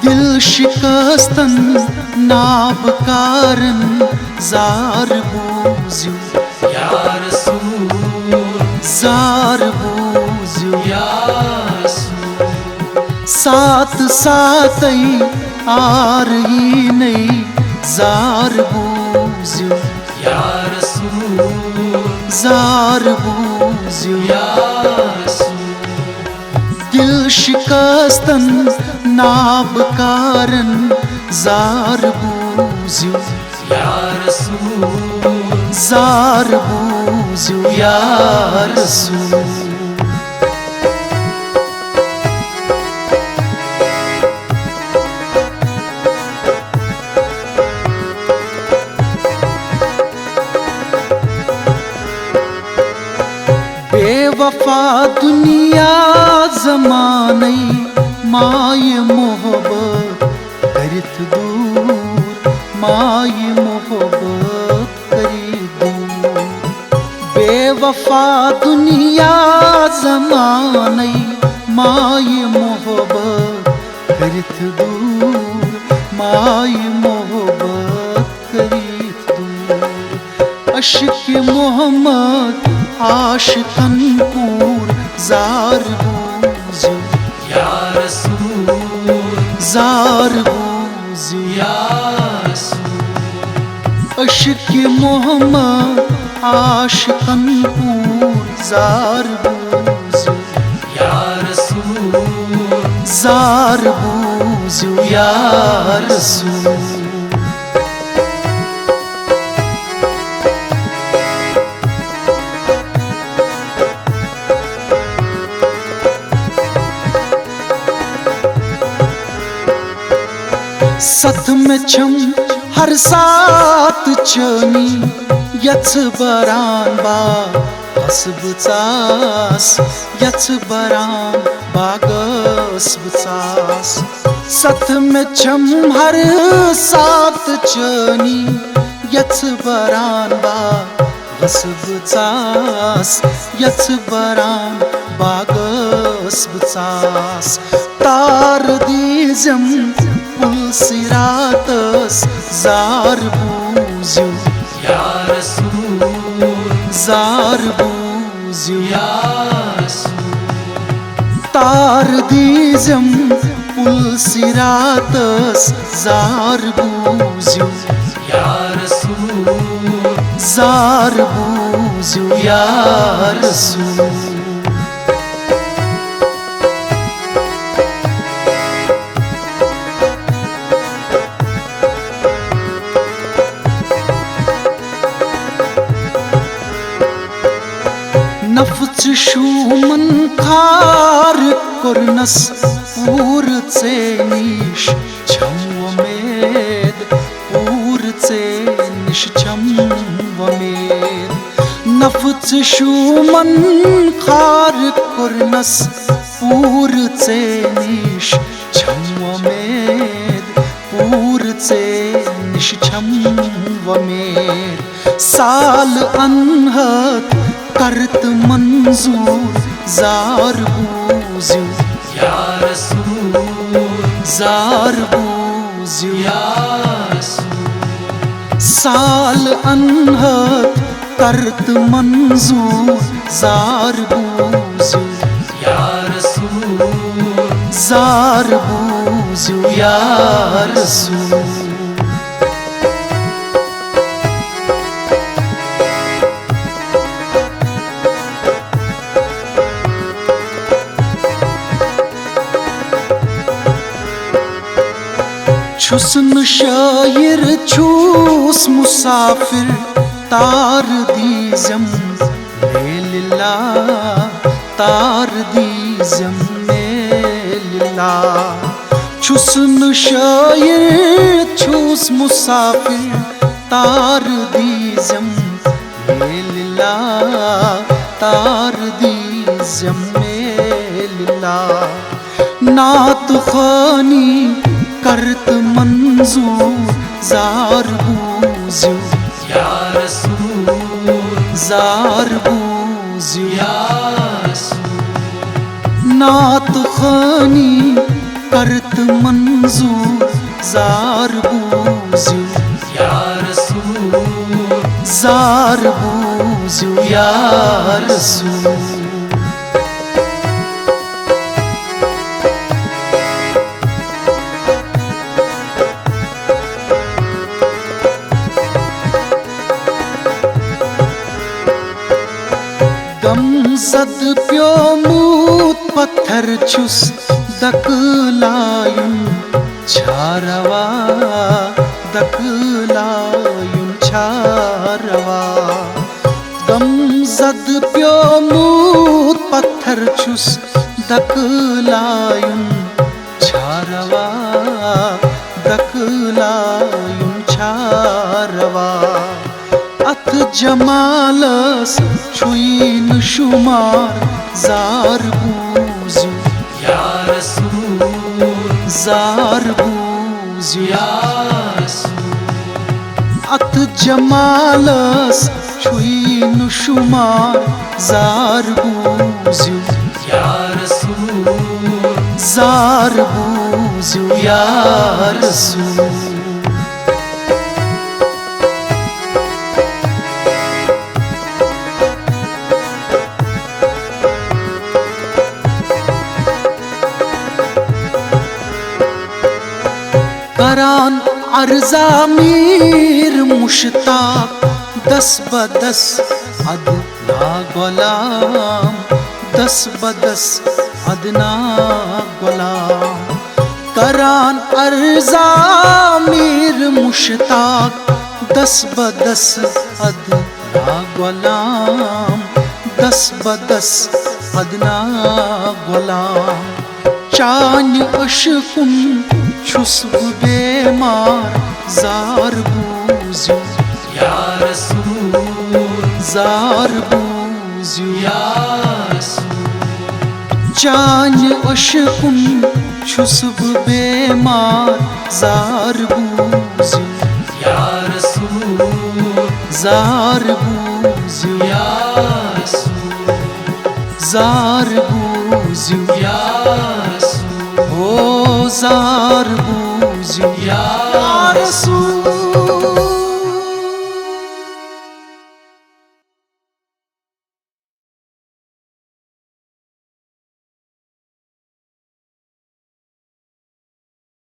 दिल शिकस्तन नाबकारन जार बूझू या रसूल जार बूझू या रसूल साथ साथई आर ही नहीं जार बूझू या रसूल जार बूझू या रसूल दिल शिकस्तन नाबकारन जार बूझू या रसूल जार बूझू या रसूल बेवफा दुनिया जमानई माय मोहब्बत करित दूर माय मोहब्बत करी दूर बेवफा दुनिया जमानई माय मोहब्बत करित दूर माय मोहब्बत करित दूर अश्क मोहम्मद आशिकन पूर जार बूझू या रसूल जार बूझू या रसूल अश्क मोहम्मद आशिकन पूर जार बूझू या रसूल जार बूझू या रसूल सत में छम हर सात चनी यथ बरान बा हसब चास यथ बरान बागस बचास सत में छम हर सात चनी यथ बरान बा हसब चास यथ बरान बागस बचास तार दीजम सिरातस जार बूझू या रसूल जार बूझू या रसूल तार दीजम पुल सिरातस जार बूझू या रसूल जार बूझू या रसूल नफ्च शूमन खार कुरनस पूर चे निश छम वमेद पूर चे निश छम वमेद नफ्च शूमन खार कुरनस पूर चे निश छम वमेद पूर चे निश छम वमेद साल अनहत करत मंजूर जार बूझू या रसूल जार बूझू या रसूल साल अनहत करत मंजूर जार बूझू या रसूल जार बूझू या रसूल छुसन शायर छूस मुसाफिर तार दीजम लिल्ला तार दीजम लिल्ला छुसन शायर छूस मुसाफिर तार दीजम लिल्ला तार दीजम लिल्ला नात खानी करत मंजूर जार बूझू या रसूल जार बूझू या रसूल नात खानी करत मंजूर जार बूझ्यू या रसूल जार बूझ्यू या रसूल। गमज़द पियो मूत पत्थर छुस दकलायुन छारवा दकलायुन छारवा। गमज़द पियो मूत पत्थर छुस दकलायुन छारवा दकलायुन छारवा। अथ जमालस छुईन शुमार जार बूझ्यू या रसूल जार बूझ्यू या रसूल। अथ जमालस छुईन शुमार जार बूझ्यू या रसूल जार बूझ्यू या रसूल। करान अर्जा मीर मुश्ताक दस बदस अदना गुलाम दस बदस अदना गुलाम। करान अर्जा मीर मुश्ताक दस बदस अदना गुलाम दस बदस अदना गुलाम। चान अशकुन छुस बेमार जार बूझ्यू या रसूल जार बूझ्यू या रसूल। चान अशकुन छुस बेमार जार बूझ्यू या रसूल जार बूझ्यू या रसूल जार बूझ्यू या रसूल ओ जार बूझ्यू या रसूल।